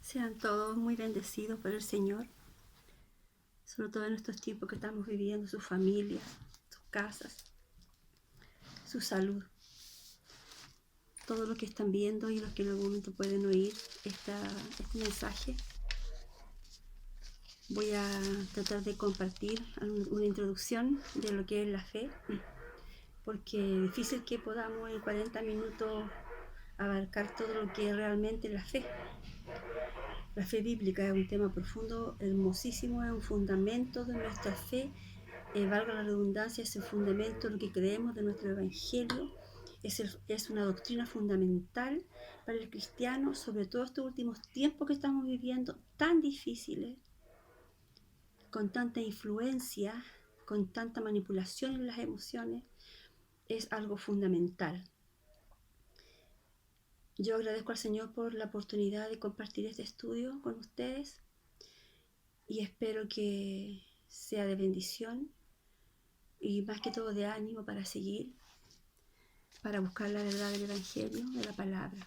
Sean todos muy bendecidos por el Señor, sobre todo en estos tiempos que estamos viviendo, sus familias, sus casas, su salud. Todos los que están viendo y los que en algún momento pueden oír este mensaje, voy a tratar de compartir una introducción de lo que es la fe, porque es difícil que podamos en 40 minutos abarcar todo lo que es realmente la fe. La fe bíblica es un tema profundo, hermosísimo, es un fundamento de nuestra fe, valga la redundancia, es el fundamento de lo que creemos de nuestro evangelio, es una doctrina fundamental para el cristiano, sobre todo estos últimos tiempos que estamos viviendo tan difíciles, con tanta influencia, con tanta manipulación en las emociones. Es algo fundamental. Yo agradezco al Señor por la oportunidad de compartir este estudio con ustedes y espero que sea de bendición y más que todo de ánimo para seguir, para buscar la verdad del Evangelio, de la palabra.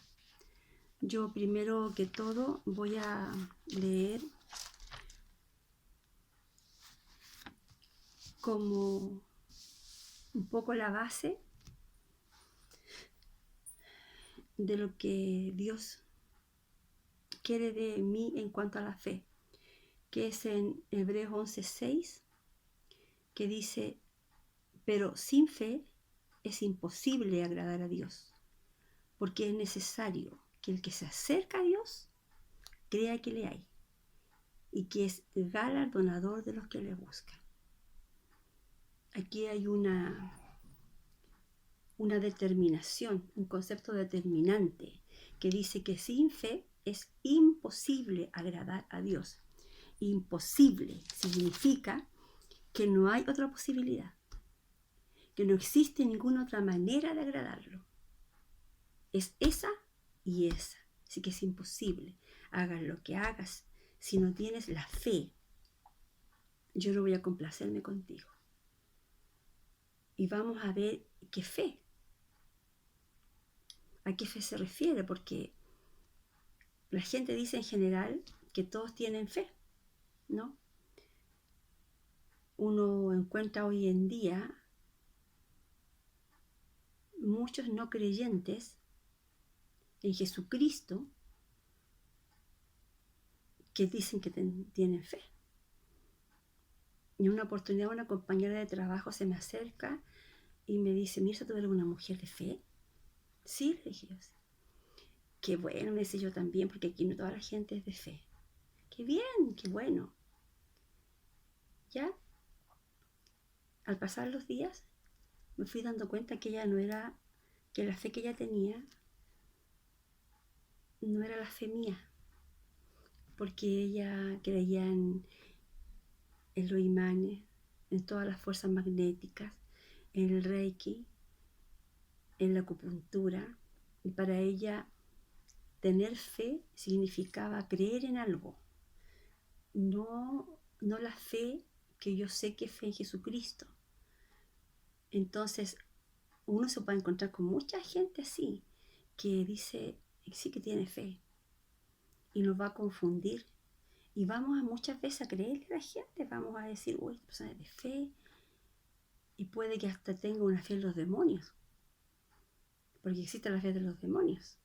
Yo primero que todo voy a leer como un poco la base de lo que Dios quiere de mí en cuanto a la fe, que es en Hebreos 11:6, que dice: pero sin fe es imposible agradar a Dios, porque es necesario que el que se acerca a Dios crea que le hay y que es galardonador de los que le buscan. Aquí hay una determinación, un concepto determinante que dice que sin fe es imposible agradar a Dios. Imposible significa que no hay otra posibilidad, que no existe ninguna otra manera de agradarlo. Es esa y esa. Así que es imposible. Hagas lo que hagas, si no tienes la fe, yo no voy a complacerme contigo. Y vamos a ver qué fe. ¿A qué fe se refiere? Porque la gente dice en general que todos tienen fe, ¿no? Uno encuentra hoy en día muchos no creyentes en Jesucristo que dicen que tienen fe. Y en una oportunidad una compañera de trabajo se me acerca y me dice: mira, ¿tú eres una mujer de fe? Sí, le dije yo. Sí. Qué bueno, me dice, yo también, porque aquí no toda la gente es de fe. Qué bien, qué bueno. Ya, al pasar los días, me fui dando cuenta que ella no era, que la fe que ella tenía no era la fe mía, porque ella creía en los imanes, en todas las fuerzas magnéticas, en el reiki, en la acupuntura, y para ella tener fe significaba creer en algo, no la fe que yo sé que es fe en Jesucristo. Entonces uno se puede encontrar con mucha gente así, que dice sí que tiene fe, y nos va a confundir. Y vamos a muchas veces a creerle a la gente, vamos a decir, uy, esta persona es de fe, y puede que hasta tenga una fe en los demonios, porque existe la fe de los demonios.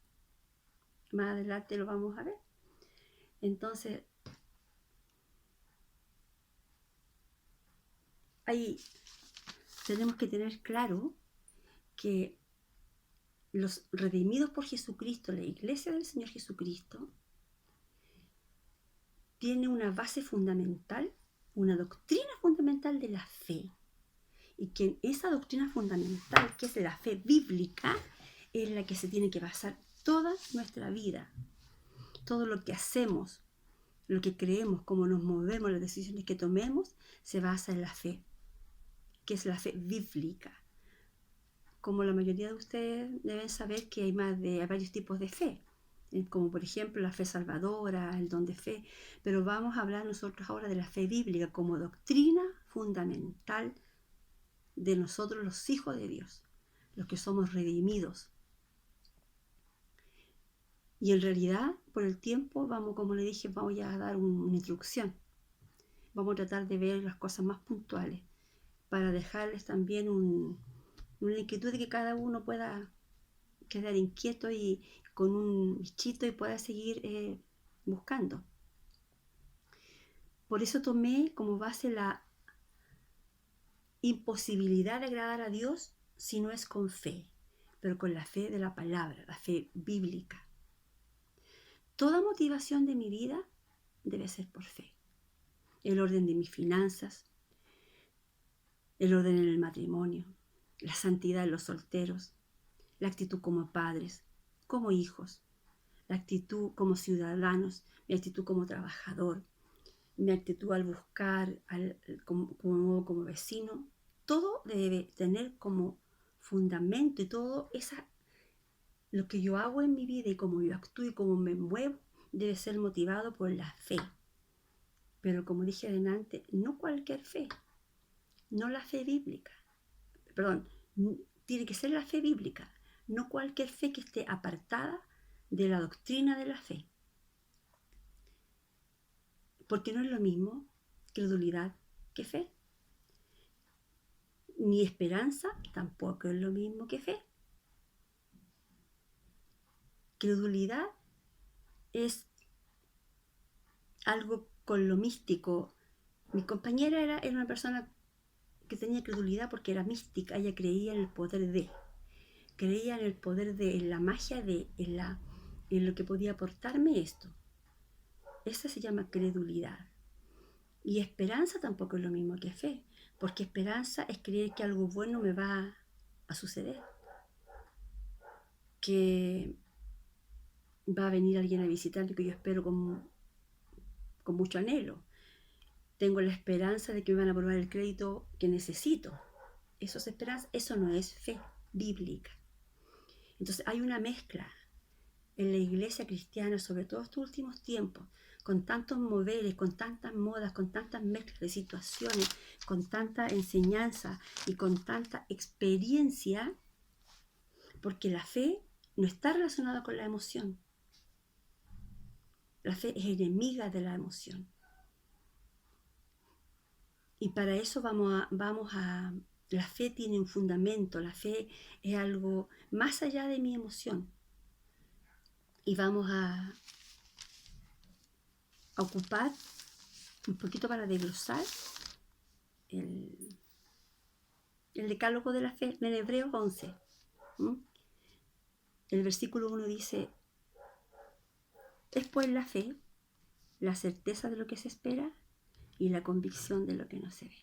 Más adelante lo vamos a ver. Entonces, ahí tenemos que tener claro que los redimidos por Jesucristo, la iglesia del Señor Jesucristo, tiene una base fundamental, una doctrina fundamental de la fe. Y que esa doctrina fundamental, que es la fe bíblica, es la que se tiene que basar toda nuestra vida. Todo lo que hacemos, lo que creemos, cómo nos movemos, las decisiones que tomemos, se basa en la fe, que es la fe bíblica. Como la mayoría de ustedes deben saber que hay varios tipos de fe, como por ejemplo la fe salvadora, el don de fe, pero vamos a hablar nosotros ahora de la fe bíblica como doctrina fundamental de nosotros los hijos de Dios, los que somos redimidos. Y en realidad, por el tiempo, vamos, como le dije, vamos a dar una introducción. Vamos a tratar de ver las cosas más puntuales para dejarles también una inquietud de que cada uno pueda quedar inquieto y con un bichito y pueda seguir buscando. Por eso tomé como base la imposibilidad de agradar a Dios si no es con fe, pero con la fe de la palabra, la fe bíblica. Toda motivación de mi vida debe ser por fe. El orden de mis finanzas, el orden en el matrimonio, la santidad en los solteros, la actitud como padres, como hijos, la actitud como ciudadanos, mi actitud como trabajador, mi actitud al buscar como vecino. Todo debe tener como fundamento y todo lo que yo hago en mi vida y cómo yo actúo y cómo me muevo debe ser motivado por la fe. Pero como dije adelante, no cualquier fe, no la fe bíblica. Perdón, tiene que ser la fe bíblica, no cualquier fe que esté apartada de la doctrina de la fe. Porque no es lo mismo credulidad que fe. Ni esperanza tampoco es lo mismo que fe. Credulidad es algo con lo místico. Mi compañera era una persona que tenía credulidad porque era mística. Ella creía en el poder creía en el poder en la magia en lo que podía aportarme esto. Esa se llama credulidad. Y esperanza tampoco es lo mismo que fe, porque esperanza es creer que algo bueno me va a suceder, que va a venir alguien a visitarme que yo espero con mucho anhelo. Tengo la esperanza de que me van a aprobar el crédito que necesito. Eso es esperanza, eso no es fe bíblica. Entonces hay una mezcla en la iglesia cristiana, sobre todo estos últimos tiempos, con tantos moveres, con tantas modas, con tantas mezclas de situaciones, con tanta enseñanza y con tanta experiencia, porque la fe no está relacionada con la emoción. La fe es enemiga de la emoción. Y para eso la fe tiene un fundamento, la fe es algo más allá de mi emoción. Y vamos a ocupar un poquito para desglosar el decálogo de la fe en Hebreos 11. El versículo 1 dice: es pues la fe, la certeza de lo que se espera y la convicción de lo que no se ve.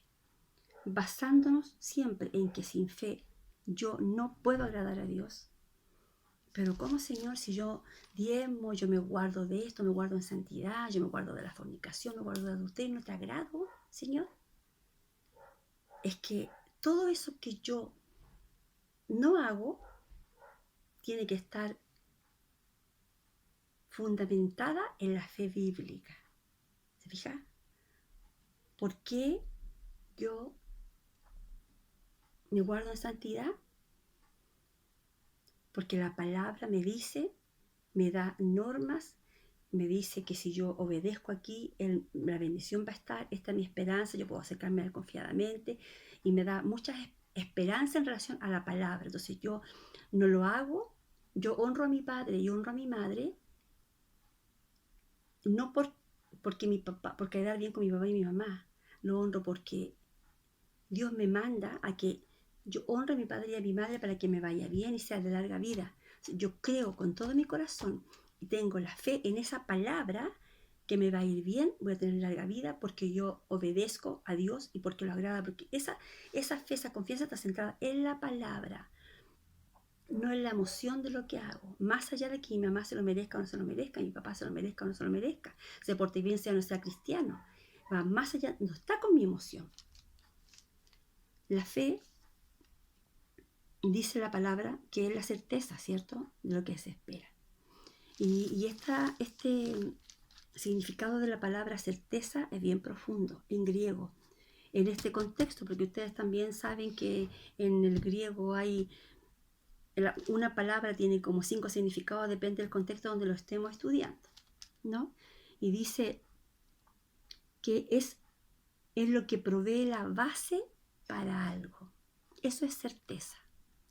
Basándonos siempre en que sin fe yo no puedo agradar a Dios. Pero ¿cómo, Señor? Si yo diezmo, yo me guardo de esto, me guardo en santidad, yo me guardo de la fornicación, me guardo de adulterio, ¿no te agrado, Señor? Es que todo eso que yo no hago tiene que estar fundamentada en la fe bíblica. ¿Se fija? ¿Por qué yo me guardo en santidad? Porque la palabra me dice, me da normas, me dice que si yo obedezco aquí, la bendición va a estar, esta es mi esperanza, yo puedo acercarme a él confiadamente, y me da mucha esperanza en relación a la palabra. Entonces yo no lo hago, yo honro a mi padre y honro a mi madre, no porque mi papá, por quedar bien con mi papá y mi mamá, lo honro porque Dios me manda a que yo honre a mi padre y a mi madre para que me vaya bien y sea de larga vida. Yo creo con todo mi corazón y tengo la fe en esa palabra que me va a ir bien, voy a tener larga vida porque yo obedezco a Dios y porque lo agrada, porque esa fe, esa confianza está centrada en la palabra, no en la emoción de lo que hago, más allá de que mi mamá se lo merezca o no se lo merezca, mi papá se lo merezca o no se lo merezca, se porte bien sea o no sea cristiano, va más allá, no está con mi emoción. La fe, dice la palabra, que es la certeza, ¿cierto?, de lo que se espera. Y este significado de la palabra certeza es bien profundo en griego, en este contexto, porque ustedes también saben que en el griego hay una palabra tiene como 5 significados, depende del contexto donde lo estemos estudiando, ¿no? Y dice que es lo que provee la base para algo. Eso es certeza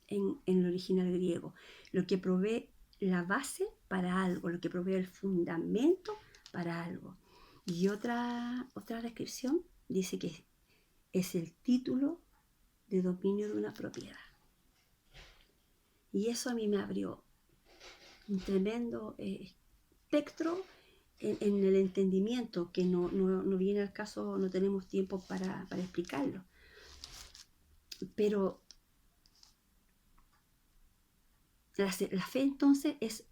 en el original griego. Lo que provee la base para algo, lo que provee el fundamento para algo. Y otra descripción dice que es el título de dominio de una propiedad. Y eso a mí me abrió un tremendo espectro en el entendimiento, que no viene al caso, no tenemos tiempo para explicarlo. Pero la fe entonces es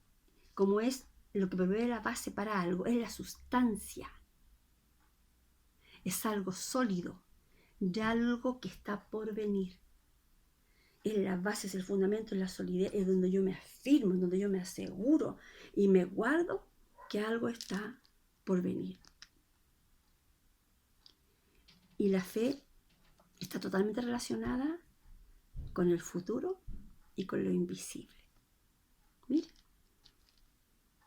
como es lo que provee la base para algo, es la sustancia, es algo sólido, de algo que está por venir. Es la base, es el fundamento, es la solidez, es donde yo me afirmo, es donde yo me aseguro y me guardo que algo está por venir. Y la fe está totalmente relacionada con el futuro y con lo invisible. Mira,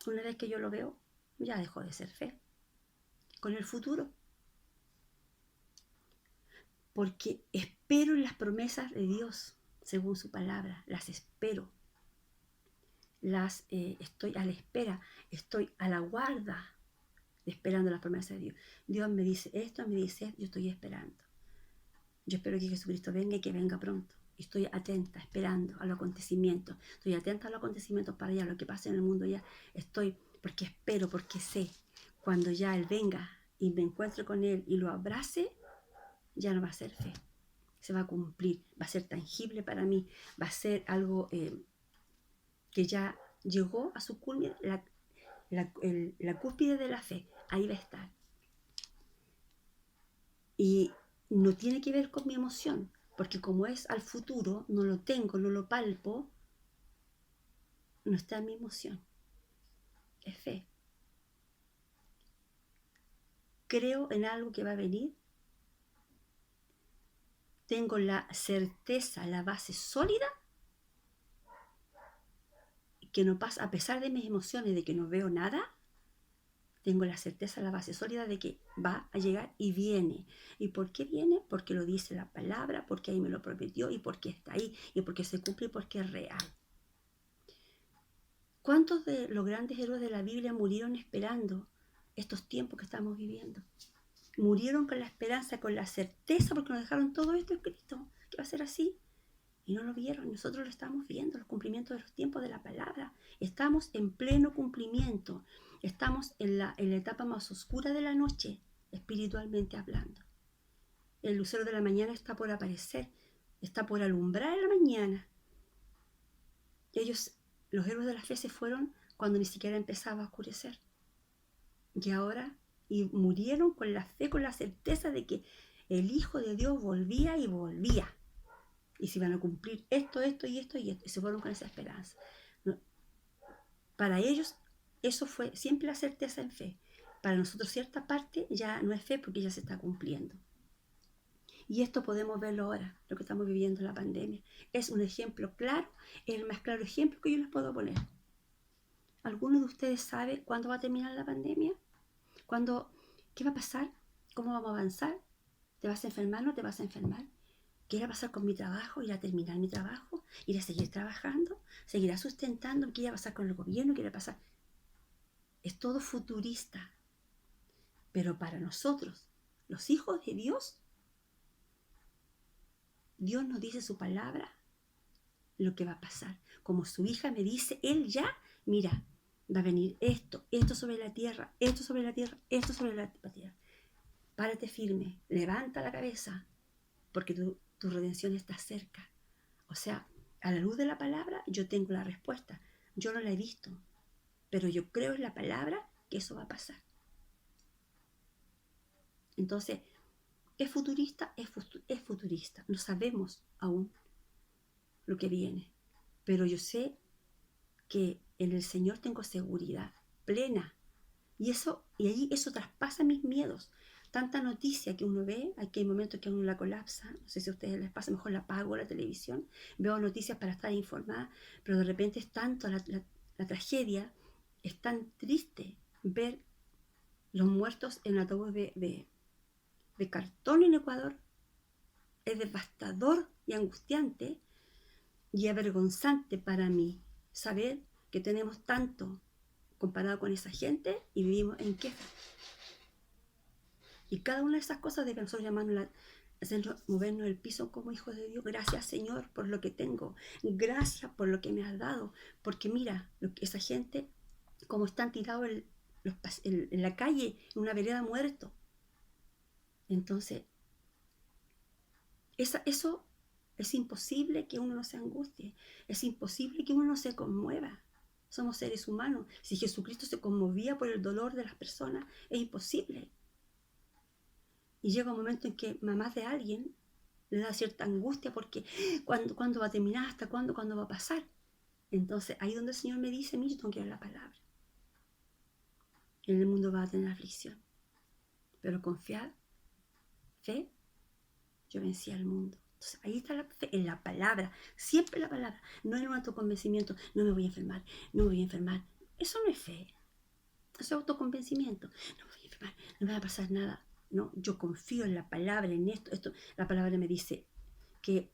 una vez que yo lo veo, ya dejó de ser fe. Con el futuro. Porque espero en las promesas de Dios, según su palabra, las espero. Estoy a la espera, estoy a la guarda, esperando las promesas de Dios. Dios me dice esto, me dice esto, yo estoy esperando. Yo espero que Jesucristo venga y que venga pronto. Estoy atenta, esperando a los acontecimientos. Estoy atenta a los acontecimientos para allá, lo que pasa en el mundo ya. Estoy porque espero, porque sé. Cuando ya Él venga y me encuentre con Él y lo abrace, ya no va a ser fe. Se va a cumplir, va a ser tangible para mí, va a ser algo que ya llegó a su culmine, la cúspide de la fe. Ahí va a estar. Y no tiene que ver con mi emoción, porque como es al futuro, no lo tengo, no lo palpo, no está en mi emoción. Es fe. Creo en algo que va a venir. Tengo la certeza, la base sólida, que no pasa, a pesar de mis emociones, de que no veo nada, tengo la certeza, la base sólida de que va a llegar y viene. ¿Y por qué viene? Porque lo dice la palabra, porque ahí me lo prometió y porque está ahí y porque se cumple y porque es real. ¿Cuántos de los grandes héroes de la Biblia murieron esperando estos tiempos que estamos viviendo? Murieron con la esperanza, con la certeza, porque nos dejaron todo esto escrito, que va a ser así. Y no lo vieron, nosotros lo estamos viendo, los cumplimientos de los tiempos de la palabra. Estamos en pleno cumplimiento, estamos en la etapa más oscura de la noche, espiritualmente hablando. El lucero de la mañana está por aparecer, está por alumbrar en la mañana. Ellos, los héroes de la fe, se fueron cuando ni siquiera empezaba a oscurecer. Y ahora, y murieron con la fe, con la certeza de que el Hijo de Dios volvía y volvía. Y se iban a cumplir esto y esto. Y se fueron con esa esperanza. Para ellos, eso fue siempre la certeza en fe. Para nosotros, cierta parte ya no es fe porque ya se está cumpliendo. Y esto podemos verlo ahora, lo que estamos viviendo en la pandemia. Es un ejemplo claro, es el más claro ejemplo que yo les puedo poner. ¿Alguno de ustedes sabe cuándo va a terminar la pandemia? ¿Qué va a pasar? ¿Cómo vamos a avanzar? ¿Te vas a enfermar? ¿No te vas a enfermar? ¿Qué irá a pasar con mi trabajo? ¿Irá a terminar mi trabajo? ¿Irá a seguir trabajando? ¿Seguirá sustentando? ¿Qué irá a pasar con el gobierno? ¿Qué irá a pasar? Es todo futurista. Pero para nosotros, los hijos de Dios, Dios nos dice su palabra, lo que va a pasar. Como su hija me dice, Él ya, mira, va a venir esto sobre la tierra, esto sobre la tierra, esto sobre la tierra. Párate firme, levanta la cabeza, porque tu redención está cerca. O sea, a la luz de la palabra yo tengo la respuesta. Yo no la he visto, pero yo creo en la palabra que eso va a pasar. Entonces, ¿es futurista? Es futurista. No sabemos aún lo que viene, pero yo sé que en el Señor tengo seguridad plena. Y allí eso traspasa mis miedos. tanta noticia que uno ve, aquí hay momentos que uno la colapsa, no sé si a ustedes les pasa, mejor la apago la televisión, veo noticias para estar informada, pero de repente es tanto la tragedia, es tan triste ver los muertos en ataúd de cartón en Ecuador, es devastador y angustiante y avergonzante para mí saber que tenemos tanto comparado con esa gente y vivimos en queja. Y cada una de esas cosas debe nosotros llamarnos, hacernos movernos el piso como hijos de Dios. Gracias, Señor, por lo que tengo. Gracias por lo que me has dado. Porque mira, esa gente, como están tirados en la calle, en una vereda muerto. Entonces, eso es imposible que uno no se angustie. Es imposible que uno no se conmueva. Somos seres humanos. Si Jesucristo se conmovía por el dolor de las personas, es imposible. Y llega un momento en que mamás de alguien le da cierta angustia porque ¿cuándo va a terminar? ¿Hasta cuándo? ¿Cuándo va a pasar? Entonces ahí donde el Señor me dice, mira, yo tengo que dar la palabra. En el mundo va a tener aflicción. Pero confiar, fe, yo vencí al mundo. Entonces ahí está la fe, en la palabra, siempre la palabra, no en un autoconvencimiento, no me voy a enfermar, no me voy a enfermar. Eso no es fe, eso es autoconvencimiento. No me voy a enfermar, no me va a pasar nada. No, yo confío en la palabra, en esto. La palabra me dice que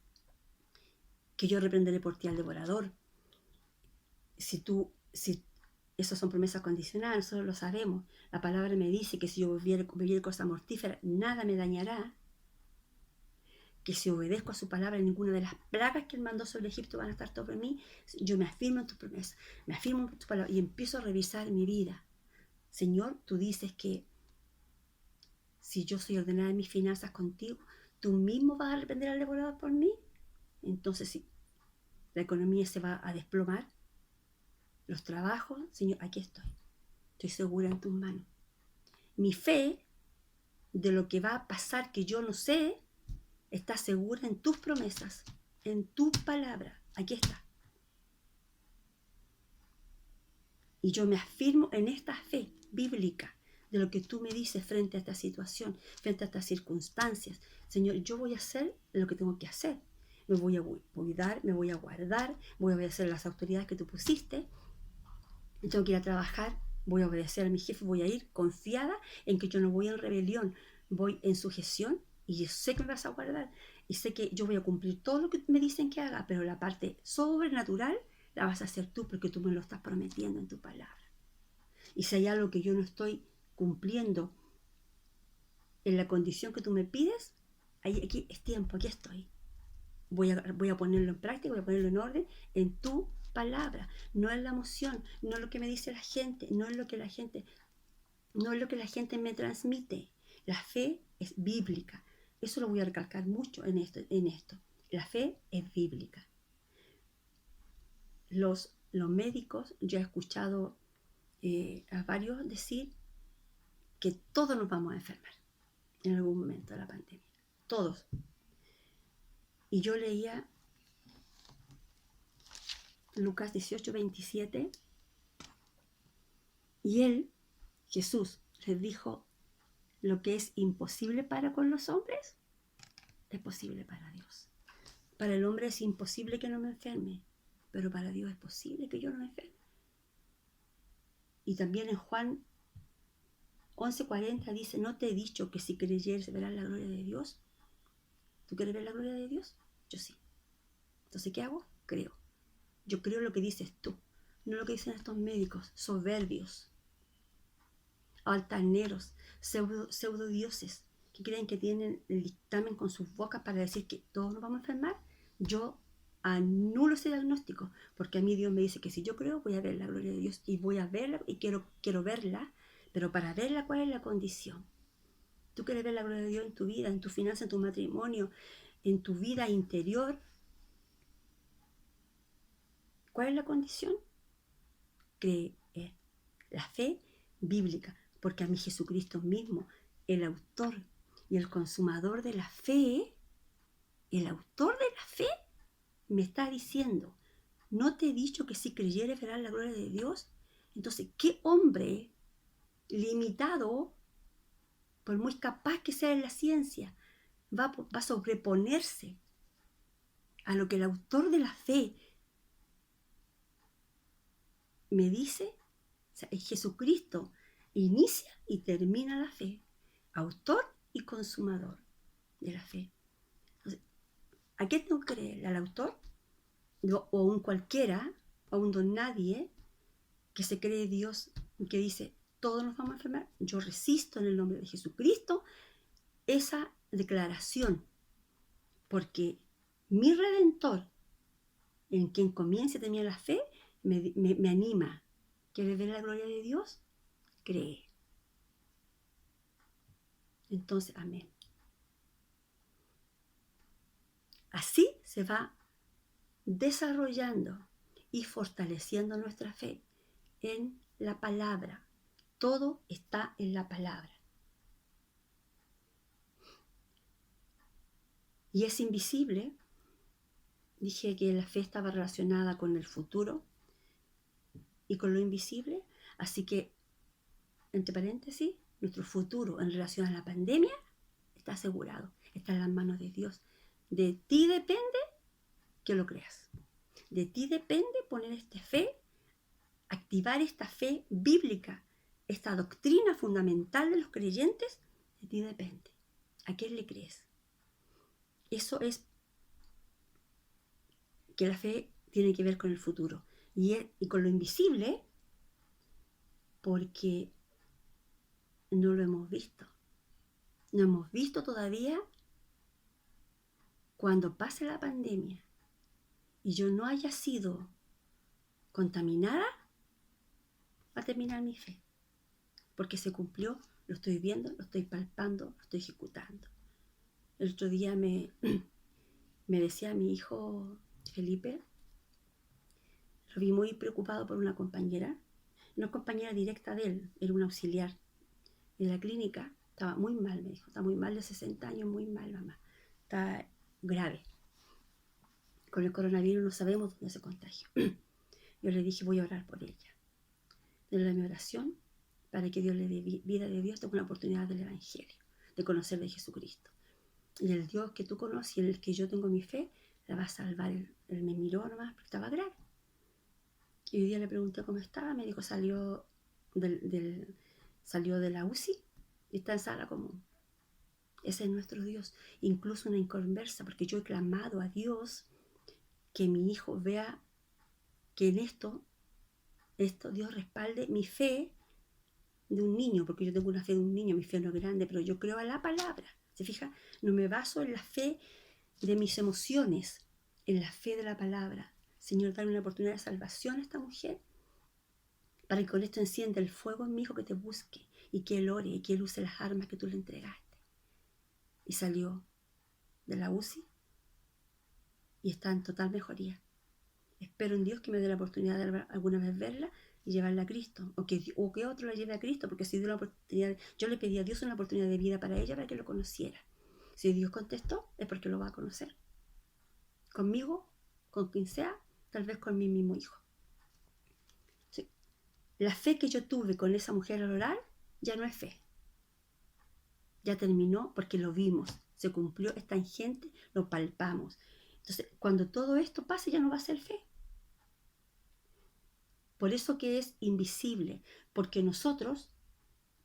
yo reprenderé por ti al devorador. Si esas son promesas condicionales, nosotros lo sabemos. La palabra me dice que si yo bebiera cosa mortífera, nada me dañará. Que si obedezco a su palabra, ninguna de las plagas que él mandó sobre Egipto van a estar sobre mí. Yo me afirmo en tu promesa, me afirmo en tu palabra y empiezo a revisar mi vida. Señor, tú dices que si yo soy ordenada en mis finanzas contigo, tú mismo vas a reprender al devorador por mí. Entonces, si la economía se va a desplomar, los trabajos, Señor, aquí estoy segura en tus manos. Mi fe de lo que va a pasar que yo no sé, está segura en tus promesas, en tu palabra, aquí está. Y yo me afirmo en esta fe bíblica de lo que tú me dices frente a esta situación, frente a estas circunstancias. Señor, yo voy a hacer lo que tengo que hacer. Me voy a cuidar, me voy a guardar, voy a obedecer a las autoridades que tú pusiste. Tengo que ir a trabajar, voy a obedecer a mi jefe, voy a ir confiada en que yo no voy en rebelión, voy en sujeción y yo sé que me vas a guardar y sé que yo voy a cumplir todo lo que me dicen que haga, pero la parte sobrenatural la vas a hacer tú porque tú me lo estás prometiendo en tu palabra. Y si hay algo que yo no estoy cumpliendo en la condición que tú me pides, aquí es tiempo, aquí estoy. Voy a ponerlo en práctica, voy a ponerlo en orden en tu palabra, no en la emoción, no en lo que me dice la gente, no en lo que la gente me transmite. La fe es bíblica. Eso lo voy a recalcar mucho en esto. La fe es bíblica. Los médicos, yo he escuchado a varios decir que todos nos vamos a enfermar en algún momento de la pandemia. Todos. Y yo leía Lucas 18:27 y él, Jesús, les dijo, lo que es imposible para con los hombres, es posible para Dios. Para el hombre es imposible que no me enferme, pero para Dios es posible que yo no me enferme. Y también en Juan 11:40 dice, ¿no te he dicho que si creyeres verás la gloria de Dios? ¿Tú quieres ver la gloria de Dios? Yo sí. Entonces, ¿qué hago? Creo. Yo creo lo que dices tú, no lo que dicen estos médicos soberbios, altaneros, pseudo dioses, que creen que tienen el dictamen con sus bocas para decir que todos nos vamos a enfermar. Yo anulo ese diagnóstico, porque a mí Dios me dice que si yo creo, voy a ver la gloria de Dios y voy a verla y quiero verla, pero para verla, ¿cuál es la condición? Tú quieres ver la gloria de Dios en tu vida, en tu finanza, en tu matrimonio, en tu vida interior. ¿Cuál es la condición? Creer. La fe bíblica, porque a mí Jesucristo mismo, el autor y el consumador de la fe, me está diciendo, ¿no te he dicho que si creyeres verás la gloria de Dios? Entonces, ¿qué hombre limitado por muy capaz que sea en la ciencia, va a sobreponerse a lo que el autor de la fe me dice. O sea, es Jesucristo, inicia y termina la fe, autor y consumador de la fe. Entonces, ¿a qué tengo que creer? ¿Al autor? O a un cualquiera, o a un don nadie que se cree Dios y que dice, todos nos vamos a enfermar? Yo resisto en el nombre de Jesucristo esa declaración, porque mi Redentor, en quien comience también la fe, me anima. ¿Quieres ver la gloria de Dios? Cree. Entonces, amén. Así se va desarrollando y fortaleciendo nuestra fe en la palabra. Todo está en la palabra. Y es invisible. Dije que la fe estaba relacionada con el futuro y con lo invisible. Así que, entre paréntesis, nuestro futuro en relación a la pandemia está asegurado. Está en las manos de Dios. De ti depende que lo creas. De ti depende poner esta fe, activar esta fe bíblica, esta doctrina fundamental de los creyentes. De ti depende. ¿A quién le crees? Eso es que la fe tiene que ver con el futuro y con lo invisible, porque no lo hemos visto. No hemos visto todavía cuando pase la pandemia y yo no haya sido contaminada, va a terminar mi fe, porque se cumplió, lo estoy viendo, lo estoy palpando, lo estoy ejecutando. El otro día me decía mi hijo Felipe, lo vi muy preocupado por una compañera, no compañera directa de él, era un auxiliar de la clínica. Estaba muy mal, me dijo, está muy mal de 60 años, muy mal, mamá, está grave. Con el coronavirus no sabemos dónde se contagió. Yo le dije, voy a orar por ella. Denle mi oración para que Dios le dé vida de Dios, tenga una oportunidad del Evangelio, de conocer de Jesucristo. Y el Dios que tú conoces y en el que yo tengo mi fe, la va a salvar. Él me miró nomás, porque estaba grave. Y hoy día le pregunté cómo estaba, me dijo, salió de la UCI y está en sala común. Ese es nuestro Dios. Incluso una inconversa, porque yo he clamado a Dios que mi hijo vea que en esto Dios respalde mi fe de un niño, porque yo tengo una fe de un niño, mi fe no es grande, pero yo creo a la palabra. ¿Se fija? No me baso en la fe de mis emociones, en la fe de la palabra. Señor, dale una oportunidad de salvación a esta mujer, para que con esto encienda el fuego en mi hijo, que te busque y que él ore y que él use las armas que tú le entregaste. Y salió de la UCI y está en total mejoría. Espero en Dios que me dé la oportunidad de alguna vez verla y llevarla a Cristo, o que otro la lleve a Cristo, porque si dio la oportunidad, yo le pedí a Dios una oportunidad de vida para ella, para que lo conociera. Si Dios contestó, es porque lo va a conocer. Conmigo, con quien sea, tal vez con mi mismo hijo. Sí. La fe que yo tuve con esa mujer al orar ya no es fe. Ya terminó, porque lo vimos, se cumplió, es tangente, lo palpamos. Entonces, cuando todo esto pase, ya no va a ser fe. Por eso que es invisible, porque nosotros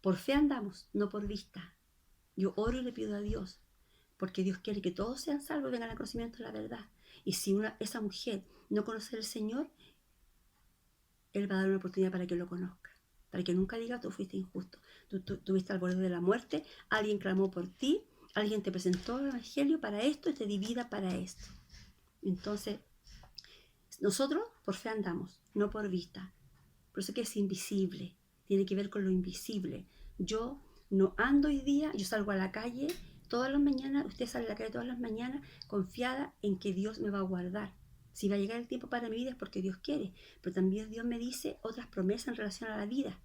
por fe andamos, no por vista. Yo oro y le pido a Dios, porque Dios quiere que todos sean salvos y vengan al conocimiento de la verdad. Y si esa mujer no conoce al Señor, Él va a dar una oportunidad para que lo conozca, para que nunca diga, tú fuiste injusto, tú estuviste al borde de la muerte, alguien clamó por ti, alguien te presentó el Evangelio para esto y te di vida para esto. Entonces, nosotros por fe andamos, no por vista. Por eso que es invisible, tiene que ver con lo invisible. Yo no ando hoy día, yo salgo a la calle todas las mañanas, usted sale a la calle todas las mañanas confiada en que Dios me va a guardar. Si va a llegar el tiempo para mi vida es porque Dios quiere, pero también Dios me dice otras promesas en relación a la vida,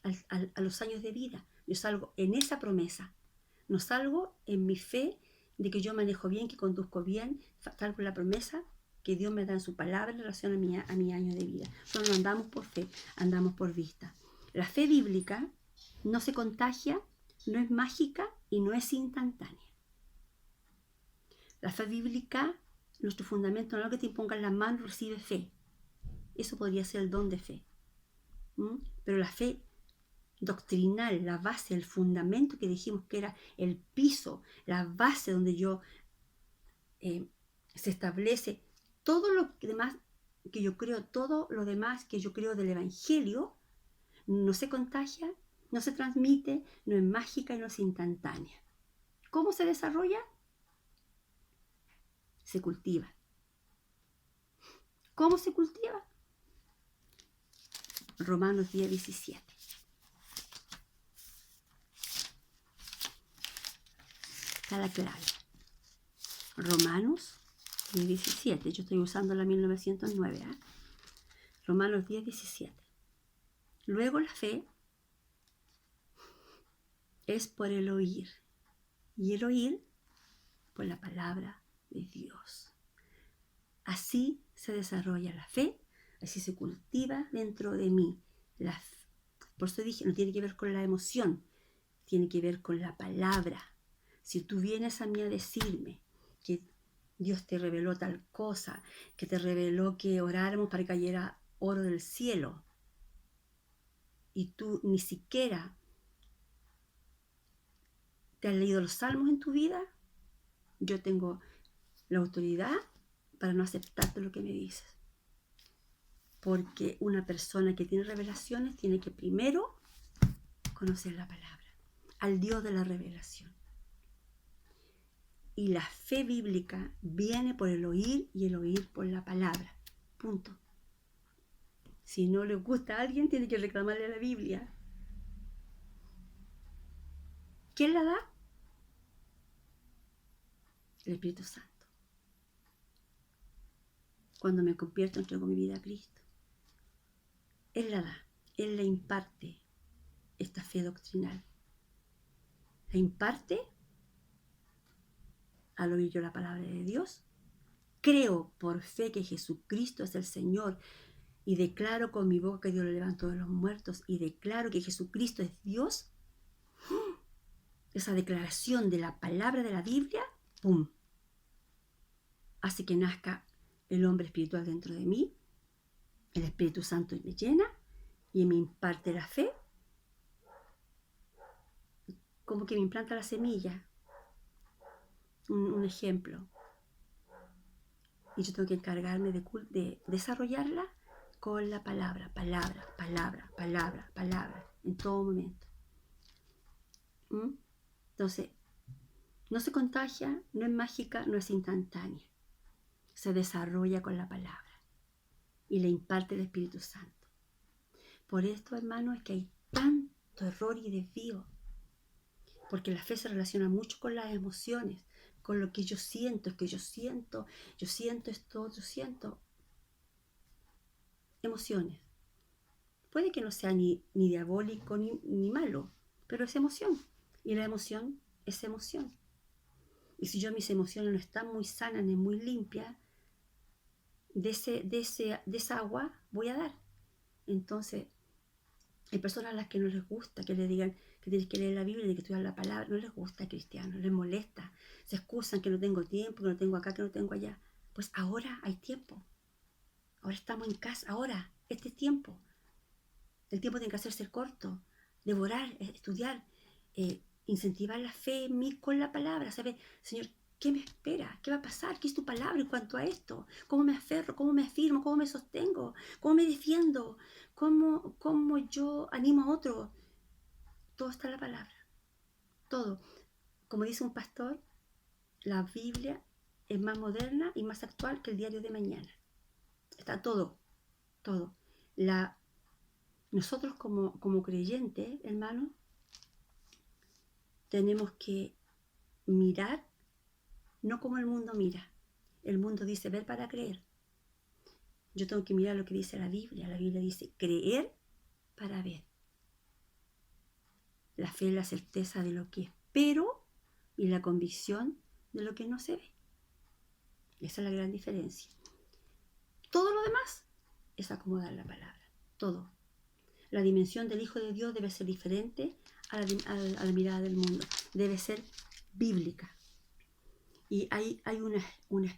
a los años de vida. Yo salgo en esa promesa, no salgo en mi fe de que yo manejo bien, que conduzco bien, salgo en la promesa que Dios me da en su palabra en relación a mi año de vida. Solo no andamos por fe, andamos por vista. La fe bíblica no se contagia no es mágica y no es instantánea. La fe bíblica, nuestro fundamento, no es lo que te impongan las manos, recibe fe. Eso podría ser el don de fe. Pero la fe doctrinal, la base, el fundamento que dijimos que era el piso, la base donde se establece todo lo demás que yo creo, todo lo demás que yo creo del Evangelio, no se contagia, no se transmite, no es mágica y no es instantánea. ¿Cómo se desarrolla? Se cultiva. ¿Cómo se cultiva? Romanos 10:17. Está la clave. Romanos 10:17. Yo estoy usando la 1909. Romanos 10:17. Luego la fe es por el oír. Y el oír por la palabra de Dios. Así se desarrolla la fe, así se cultiva dentro de mí. Por eso dije, no tiene que ver con la emoción, tiene que ver con la palabra. Si tú vienes a mí a decirme que Dios te reveló tal cosa, que te reveló que oráramos para que cayera oro del cielo, y tú ni siquiera te has leído los salmos en tu vida, yo tengo la autoridad para no aceptarte lo que me dices. Porque una persona que tiene revelaciones tiene que primero conocer la palabra, al Dios de la revelación. Y la fe bíblica viene por el oír y el oír por la palabra. Punto. Si no le gusta a alguien, tiene que reclamarle a la Biblia. ¿Quién la da? El Espíritu Santo. Cuando me convierto, entrego mi vida a Cristo. Él la da. Él la imparte, esta fe doctrinal. La imparte al oír yo la palabra de Dios. Creo por fe que Jesucristo es el Señor y declaro con mi boca que Dios lo levantó de los muertos y declaro que Jesucristo es Dios. Esa declaración de la palabra de la Biblia, ¡pum!, hace que nazca el hombre espiritual dentro de mí. El Espíritu Santo me llena y me imparte la fe, como que me implanta la semilla. Un ejemplo. Y yo tengo que encargarme de desarrollarla con la palabra, en todo momento. Entonces, no se contagia, no es mágica, no es instantánea. Se desarrolla con la palabra y le imparte el Espíritu Santo. Por esto, hermanos, es que hay tanto error y desvío. Porque la fe se relaciona mucho con las emociones, con lo que yo siento, yo siento esto, yo siento emociones. Puede que no sea ni diabólico ni malo, pero es emoción. Y la emoción es emoción. Y si mis emociones no están muy sanas ni muy limpias, de esa agua voy a dar. Entonces, hay personas a las que no les gusta que le digan que tienes que leer la Biblia y que estudiar la palabra. No les gusta, cristiano, les molesta. Se excusan que no tengo tiempo, que no tengo acá, que no tengo allá. Pues ahora hay tiempo. Ahora estamos en casa, ahora, este tiempo. El tiempo tiene que hacerse corto. Devorar, estudiar, incentivar la fe en mí con la palabra. ¿Sabe, Señor, qué me espera? ¿Qué va a pasar? ¿Qué es tu palabra en cuanto a esto? ¿Cómo me aferro? ¿Cómo me afirmo? ¿Cómo me sostengo? ¿Cómo me defiendo? ¿Cómo yo animo a otro? Todo está en la palabra. Todo. Como dice un pastor, la Biblia es más moderna y más actual que el diario de mañana. Está todo. Nosotros como creyentes, hermanos, tenemos que mirar no como el mundo mira. El mundo dice ver para creer. Yo tengo que mirar lo que dice la Biblia. La Biblia dice creer para ver. La fe es la certeza de lo que espero y la convicción de lo que no se ve. Esa es la gran diferencia. Todo lo demás es acomodar la palabra. Todo. La dimensión del Hijo de Dios debe ser diferente a la mirada del mundo, debe ser bíblica. Y hay una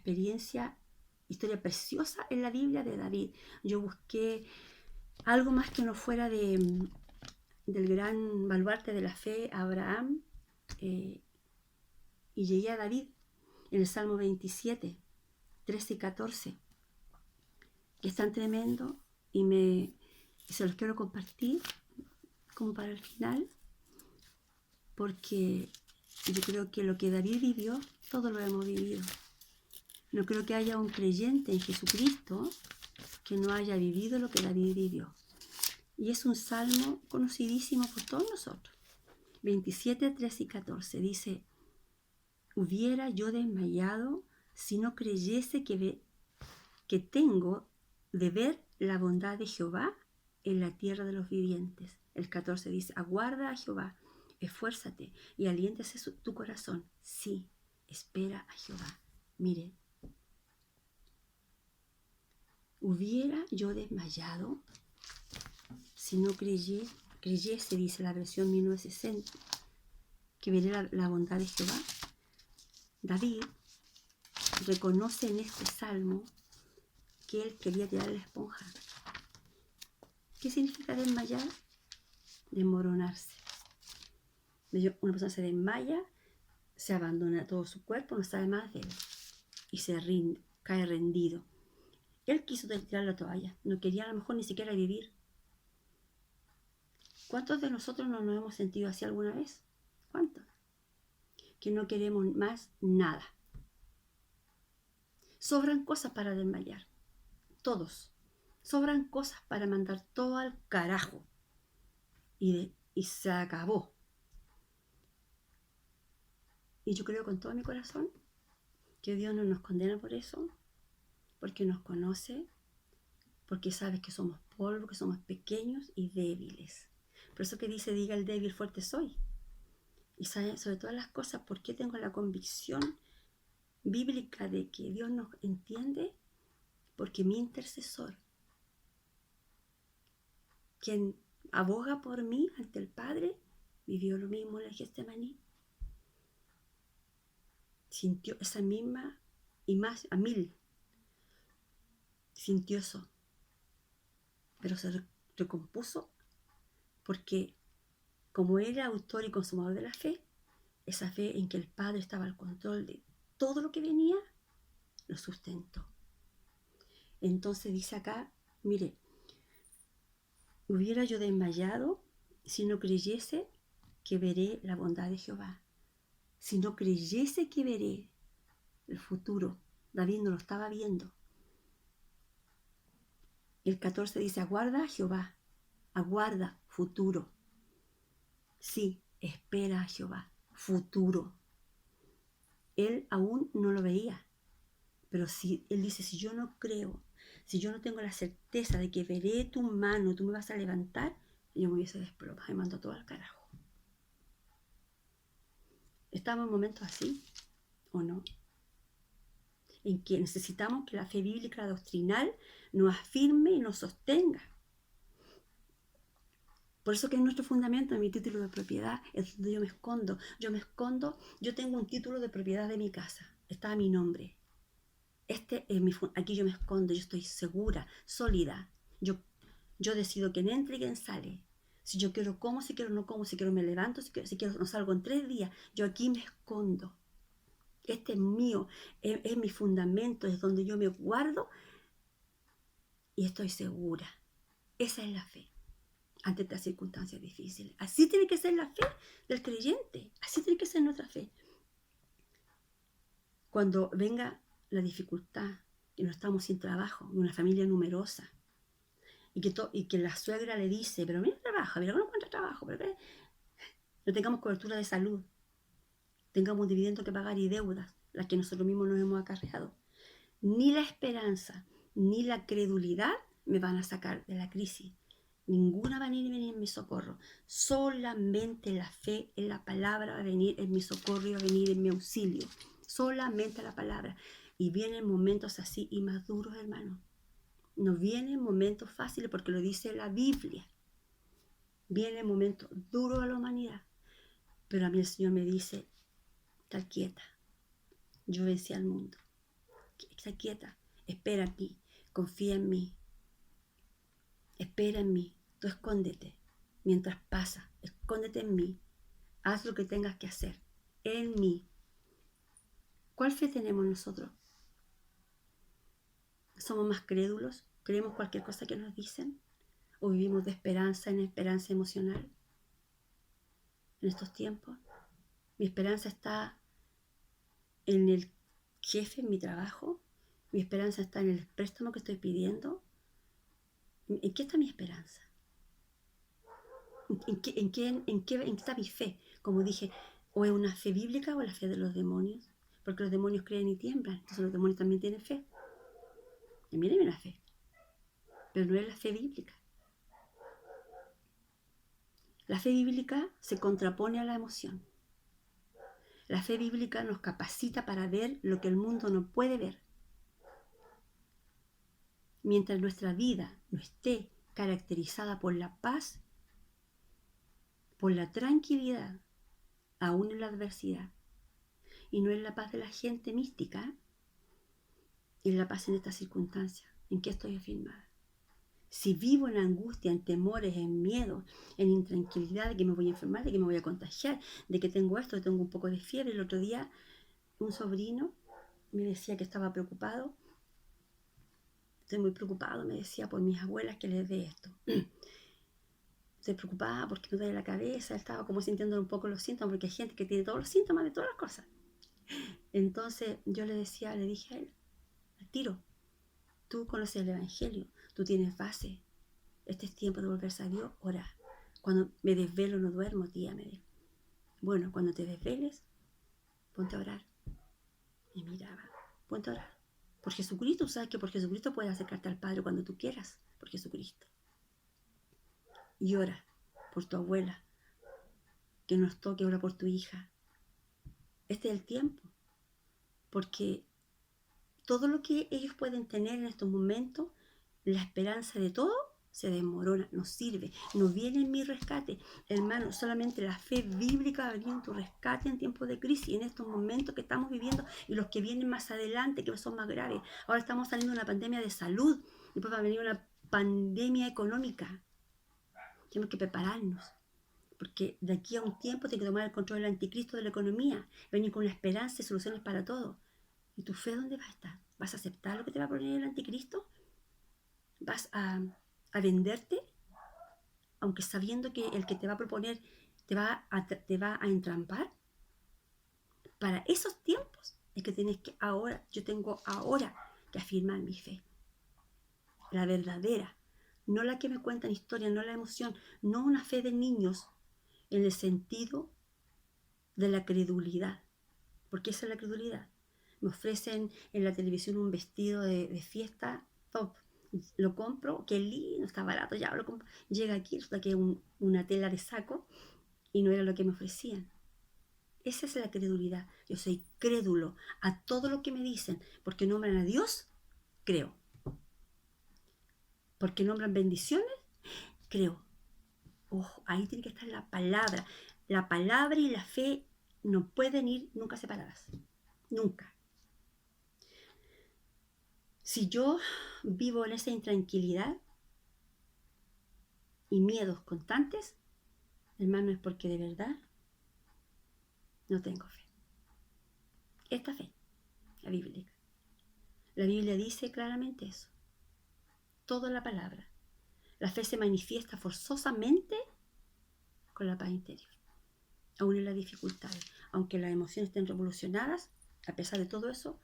historia preciosa en la Biblia de David. Yo busqué algo más que no fuera del gran baluarte de la fe, Abraham, y llegué a David en el Salmo 27, 13 y 14, que es tan tremendo y se los quiero compartir como para el final, porque yo creo que lo que David vivió, todo lo hemos vivido. No creo que haya un creyente en Jesucristo que no haya vivido lo que David vivió. Y es un salmo conocidísimo por todos nosotros. 27, 13 y 14 dice: hubiera yo desmayado si no creyese que tengo de ver la bondad de Jehová en la tierra de los vivientes. El 14 dice: aguarda a Jehová, esfuérzate y aliéntese tu corazón. Sí, espera a Jehová. Mire, hubiera yo desmayado si no creyese, dice la versión 1960, que veré la bondad de Jehová. David reconoce en este salmo que él quería tirar la esponja. ¿Qué significa desmayar? Desmoronarse. Una persona se desmaya, se abandona todo su cuerpo, no sabe más de él y se rinde, cae rendido. Él quiso tirar la toalla, no quería a lo mejor ni siquiera vivir. ¿Cuántos de nosotros no nos hemos sentido así alguna vez? ¿Cuántos? Que no queremos más nada. Sobran cosas para desmayar, todos. Sobran cosas para mandar todo al carajo. Y se acabó. Y yo creo con todo mi corazón que Dios no nos condena por eso, porque nos conoce, porque sabe que somos polvo, que somos pequeños y débiles. Por eso que dice: diga el débil, fuerte soy. Y sabe sobre todas las cosas por qué tengo la convicción bíblica de que Dios nos entiende, porque mi intercesor, quien aboga por mí ante el Padre, vivió lo mismo en el Getsemaní. Sintió esa misma y más a 1000. Sintió eso. Pero se recompuso porque, como era autor y consumador de la fe, esa fe en que el Padre estaba al control de todo lo que venía, lo sustentó. Entonces dice acá, mire, hubiera yo desmayado si no creyese que veré la bondad de Jehová. Si no creyese que veré el futuro. David no lo estaba viendo. El 14 dice: aguarda a Jehová, aguarda, futuro. Sí, espera a Jehová, futuro. Él aún no lo veía, pero si él dice: si yo no creo, si yo no tengo la certeza de que veré tu mano, tú me vas a levantar, yo me hubiese desplomado y mando todo al carajo. ¿Estamos en momentos así o no? En que necesitamos que la fe bíblica, la doctrinal, nos afirme y nos sostenga. Por eso que es nuestro fundamento, en mi título de propiedad, es donde yo me escondo. Yo tengo un título de propiedad de mi casa, está a mi nombre. Aquí yo me escondo, yo estoy segura, sólida. Yo decido quién entra y quién sale. Si yo quiero como, si quiero no como, si quiero me levanto, si quiero no salgo en 3 días. Yo aquí me escondo. Este es mío, es mi fundamento, es donde yo me guardo y estoy segura. Esa es la fe ante estas circunstancias difíciles. Así tiene que ser la fe del creyente, así tiene que ser nuestra fe. Cuando venga la dificultad, que no estamos sin trabajo, una familia numerosa, y que la suegra le dice: pero mira, trabaja, mira, no encuentra trabajo, pero ¿qué? No tengamos cobertura de salud, tengamos dividendos que pagar y deudas, las que nosotros mismos nos hemos acarreado. Ni la esperanza, ni la credulidad me van a sacar de la crisis. Ninguna va a venir en mi socorro. Solamente la fe en la palabra va a venir en mi socorro y va a venir en mi auxilio. Solamente la palabra. Y vienen momentos así y más duros, hermano. No vienen momentos fáciles porque lo dice la Biblia. Vienen momentos duros a la humanidad. Pero a mí el Señor me dice, está quieta, yo vencí al mundo. Está quieta, espera en mí, confía en mí, espera en mí, tú escóndete. Mientras pasa, escóndete en mí, haz lo que tengas que hacer, en mí. ¿Cuál fe tenemos nosotros? ¿Somos más crédulos? ¿Creemos cualquier cosa que nos dicen? ¿O vivimos de esperanza en esperanza emocional en estos tiempos? Mi esperanza está en el jefe, en mi trabajo. Mi esperanza está en el préstamo que estoy pidiendo. ¿En qué está mi esperanza? ¿En qué está mi fe? Como dije, o es una fe bíblica o la fe de los demonios. Porque los demonios creen y tiemblan. Entonces los demonios también tienen fe. También hay una fe. Pero no es la fe bíblica. La fe bíblica se contrapone a la emoción. La fe bíblica nos capacita para ver lo que el mundo no puede ver. Mientras nuestra vida no esté caracterizada por la paz, por la tranquilidad, aún en la adversidad, y no es la paz de la gente mística, es la paz en estas circunstancias, en que estoy afirmada. Si vivo en angustia, en temores, en miedo, en intranquilidad de que me voy a enfermar, de que me voy a contagiar, de que tengo esto, de que tengo un poco de fiebre. El otro día un sobrino me decía que estaba preocupado. Estoy muy preocupado, me decía, por mis abuelas que les dé esto. Estoy preocupada porque me duele la cabeza. Él estaba como sintiendo un poco los síntomas, porque hay gente que tiene todos los síntomas de todas las cosas. Entonces yo le dije a él, al tiro, tú conoces el Evangelio, tú tienes base. Este es tiempo de volverse a Dios, ora. Cuando me desvelo no duermo, tía, me dijo. Bueno, cuando te desveles, ponte a orar. Y miraba, ponte a orar. Por Jesucristo, sabes que por Jesucristo puedes acercarte al Padre cuando tú quieras, por Jesucristo. Y ora por tu abuela, que nos toque, ora por tu hija. Este es el tiempo, porque todo lo que ellos pueden tener en estos momentos, la esperanza de todo, se desmorona, no sirve, no viene en mi rescate. Hermano, solamente la fe bíblica va a venir en tu rescate en tiempos de crisis, en estos momentos que estamos viviendo y los que vienen más adelante, que son más graves. Ahora estamos saliendo de una pandemia de salud, después va a venir una pandemia económica. Tenemos que prepararnos, porque de aquí a un tiempo tiene que tomar el control del anticristo de la economía, venir con una esperanza y soluciones para todo. ¿Y tu fe dónde va a estar? ¿Vas a aceptar lo que te va a poner el anticristo? ¿Vas a venderte? Aunque sabiendo que el que te va a proponer te va a entrampar. Para esos tiempos es que tienes que yo tengo ahora que afirmar mi fe. La verdadera, no la que me cuentan historias, no la emoción, no una fe de niños en el sentido de la credulidad. Porque esa es la credulidad. Me ofrecen en la televisión un vestido de fiesta top. Lo compro, qué lindo, está barato, ya lo compro. Llega aquí, resulta que es una tela de saco y no era lo que me ofrecían. Esa es la credulidad. Yo soy crédulo a todo lo que me dicen. Porque nombran a Dios, creo. Porque nombran bendiciones, creo. Ojo, ahí tiene que estar la palabra. La palabra y la fe no pueden ir nunca separadas. Nunca. Si yo vivo en esa intranquilidad y miedos constantes, hermano, es porque de verdad no tengo fe. Esta fe, la Biblia. La Biblia dice claramente eso. Toda la palabra. La fe se manifiesta forzosamente con la paz interior. Aún en las dificultades, aunque las emociones estén revolucionadas, a pesar de todo eso,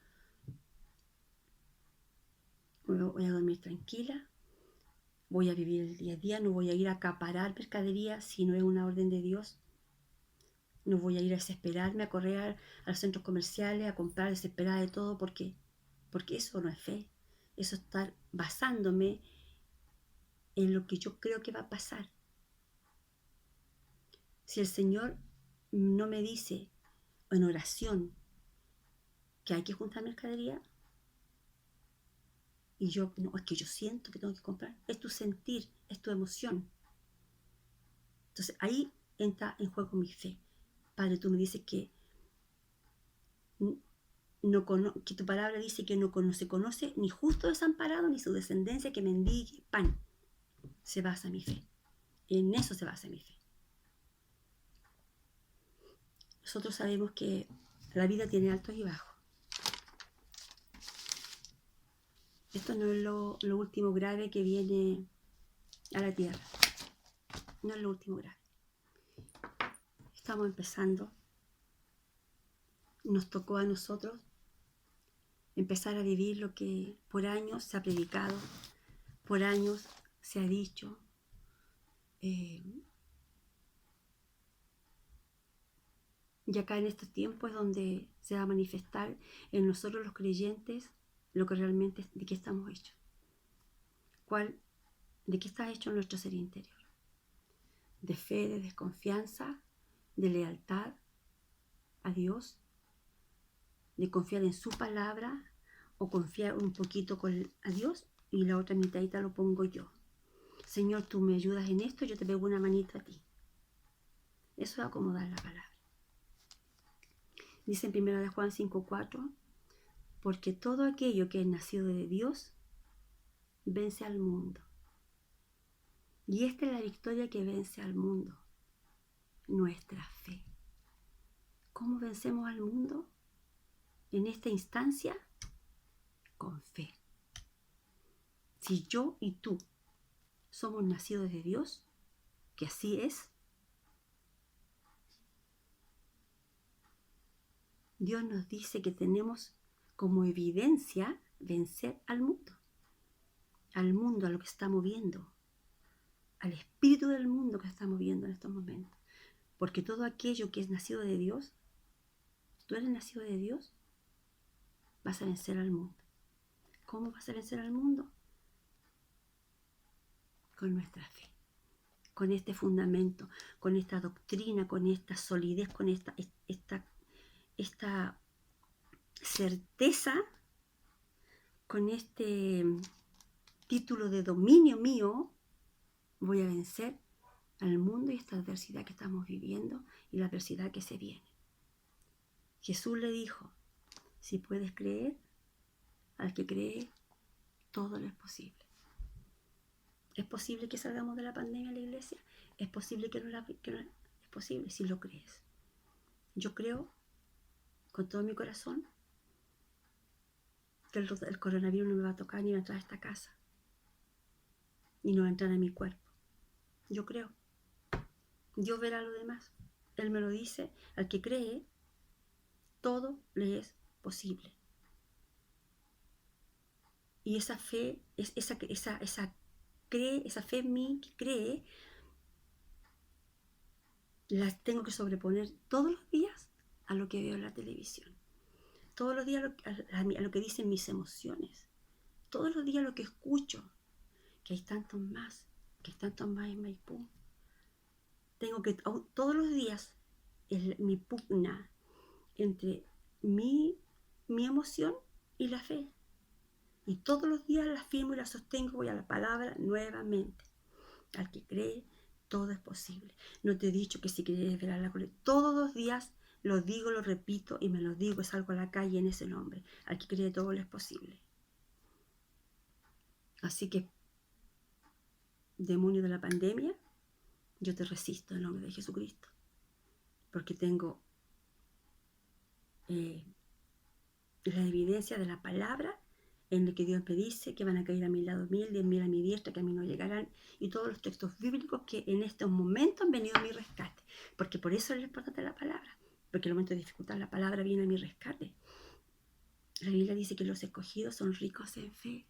voy a dormir tranquila, voy a vivir el día a día, no voy a ir a acaparar mercadería si no es una orden de Dios. No voy a ir a desesperarme, a correr a los centros comerciales, a comprar desesperada de todo, porque eso no es fe. Eso es estar basándome en lo que yo creo que va a pasar. Si el Señor no me dice en oración que hay que juntar mercadería, y yo, no, es que yo siento que tengo que comprar, es tu sentir, es tu emoción. Entonces ahí entra en juego mi fe. Padre, tú me dices que, que tu palabra dice que no se conoce ni justo desamparado ni su descendencia que mendigue pan. Se basa mi fe. En eso se basa mi fe. Nosotros sabemos que la vida tiene altos y bajos. Esto no es lo último grave que viene a la tierra. No es lo último grave. Estamos empezando. Nos tocó a nosotros empezar a vivir lo que por años se ha predicado, por años se ha dicho. Y acá en estos tiempos es donde se va a manifestar en nosotros los creyentes lo que realmente, de qué estamos hechos. De qué está hecho nuestro ser interior. De fe, de desconfianza, de lealtad a Dios, de confiar en su palabra o confiar un poquito a Dios y la otra mitadita lo pongo yo. Señor, tú me ayudas en esto, yo te pego una manita a ti. Eso es acomodar la palabra. Dice en 1 Juan 5:4, porque todo aquello que es nacido de Dios vence al mundo. Y esta es la victoria que vence al mundo, nuestra fe. ¿Cómo vencemos al mundo? En esta instancia, con fe. Si yo y tú somos nacidos de Dios, que así es, Dios nos dice que tenemos como evidencia vencer al mundo, a lo que estamos viendo, al espíritu del mundo que estamos viendo en estos momentos. Porque todo aquello que es nacido de Dios, tú eres nacido de Dios, vas a vencer al mundo. ¿Cómo vas a vencer al mundo? Con nuestra fe, con este fundamento, con esta doctrina, con esta solidez, con esta certeza, con este título de dominio mío, voy a vencer al mundo y esta adversidad que estamos viviendo y la adversidad que se viene. Jesús le dijo, si puedes creer, al que cree, todo lo es posible. ¿Es posible que salgamos de la pandemia en la iglesia? ¿Es posible que no es posible si lo crees? Yo creo con todo mi corazón que el coronavirus no me va a tocar ni va a entrar a esta casa y no va a entrar a mi cuerpo. Yo creo. Dios verá lo demás. Él me lo dice. Al que cree, todo le es posible. Y esa fe, esa fe en mí que cree, la tengo que sobreponer todos los días a lo que veo en la televisión. Todos los días a lo que dicen mis emociones. Todos los días a lo que escucho. Que hay tantos más en Maipú. Tengo que, todos los días, mi pugna entre mi emoción y la fe. Y todos los días la afirmo y la sostengo, voy a la palabra nuevamente. Al que cree, todo es posible. No te he dicho que si quieres ver a la gloria. Todos los días lo digo, lo repito y me lo digo, salgo a la calle en ese nombre. Al que cree, todo es posible. Así que, demonio de la pandemia, yo te resisto en nombre de Jesucristo. Porque tengo la evidencia de la palabra en el que Dios me dice que van a caer a mi lado 1000, 10.000 a mi diestra, que a mí no llegarán, y todos los textos bíblicos que en estos momentos han venido a mi rescate, porque por eso es lo importante de la palabra, porque en el momento de dificultad la palabra viene a mi rescate. La Biblia dice que los escogidos son ricos en fe,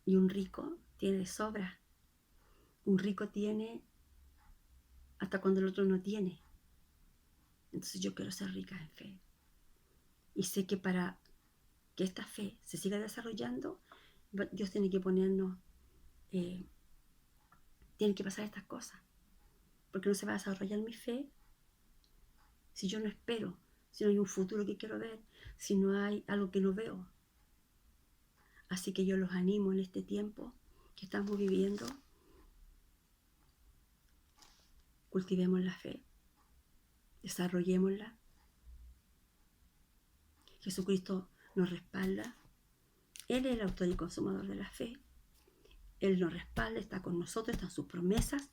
y un rico tiene de sobra, un rico tiene hasta cuando el otro no tiene. Entonces yo quiero ser rica en fe, y sé que para que esta fe se siga desarrollando, Dios tiene que ponernos, tienen que pasar estas cosas, porque no se va a desarrollar mi fe si yo no espero, si no hay un futuro que quiero ver, si no hay algo que no veo. Así que yo los animo en este tiempo que estamos viviendo, cultivemos la fe, Desarrollémosla. Jesucristo nos respalda. Él es el autor y consumador de la fe. Él nos respalda, está con nosotros, están sus promesas.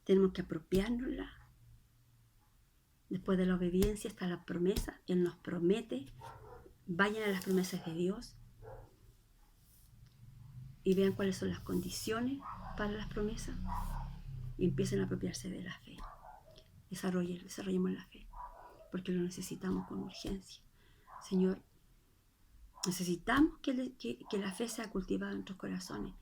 Tenemos que apropiárnosla. Después de la obediencia está la promesa. Él nos promete. Vayan a las promesas de Dios y vean cuáles son las condiciones para las promesas y empiecen a apropiarse de la fe. Desarrollemos la fe, porque lo necesitamos con urgencia. Señor, necesitamos que la fe sea cultivada en nuestros corazones.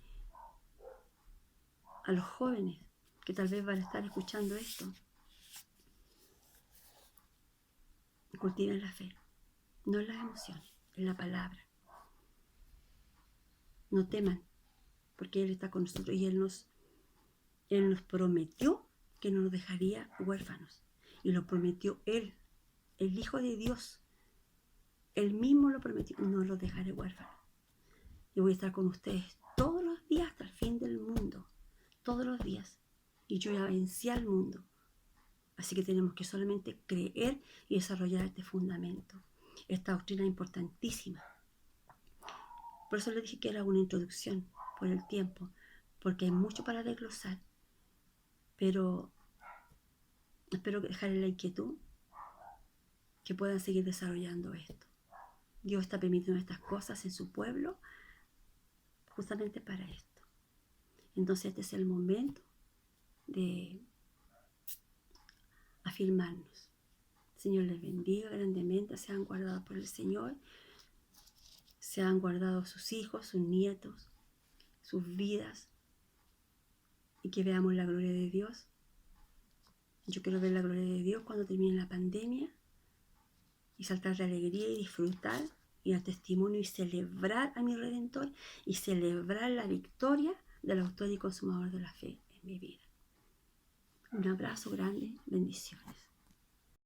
A los jóvenes que tal vez van a estar escuchando esto, cultiven la fe, no en las emociones, en la palabra. No teman, porque Él está con nosotros y Él nos prometió que no nos dejaría huérfanos. Y lo prometió Él, el Hijo de Dios. Él mismo lo prometió, no los dejaré huérfanos. Yo voy a estar con ustedes todos los días hasta el fin del mundo. Todos los días. Y yo ya vencí al mundo. Así que tenemos que solamente creer y desarrollar este fundamento. Esta doctrina es importantísima. Por eso le dije que era una introducción por el tiempo. Porque hay mucho para desglosar. Pero espero dejarles la inquietud que puedan seguir desarrollando esto. Dios está permitiendo estas cosas en su pueblo justamente para esto. Entonces este es el momento de afirmarnos. El Señor les bendiga grandemente, sean guardados por el Señor, sean guardados sus hijos, sus nietos, sus vidas, y que veamos la gloria de Dios. Yo quiero ver la gloria de Dios cuando termine la pandemia y saltar de alegría y disfrutar y dar testimonio y celebrar a mi Redentor y celebrar la victoria del autor y consumador de la fe en mi vida. Un abrazo grande, bendiciones.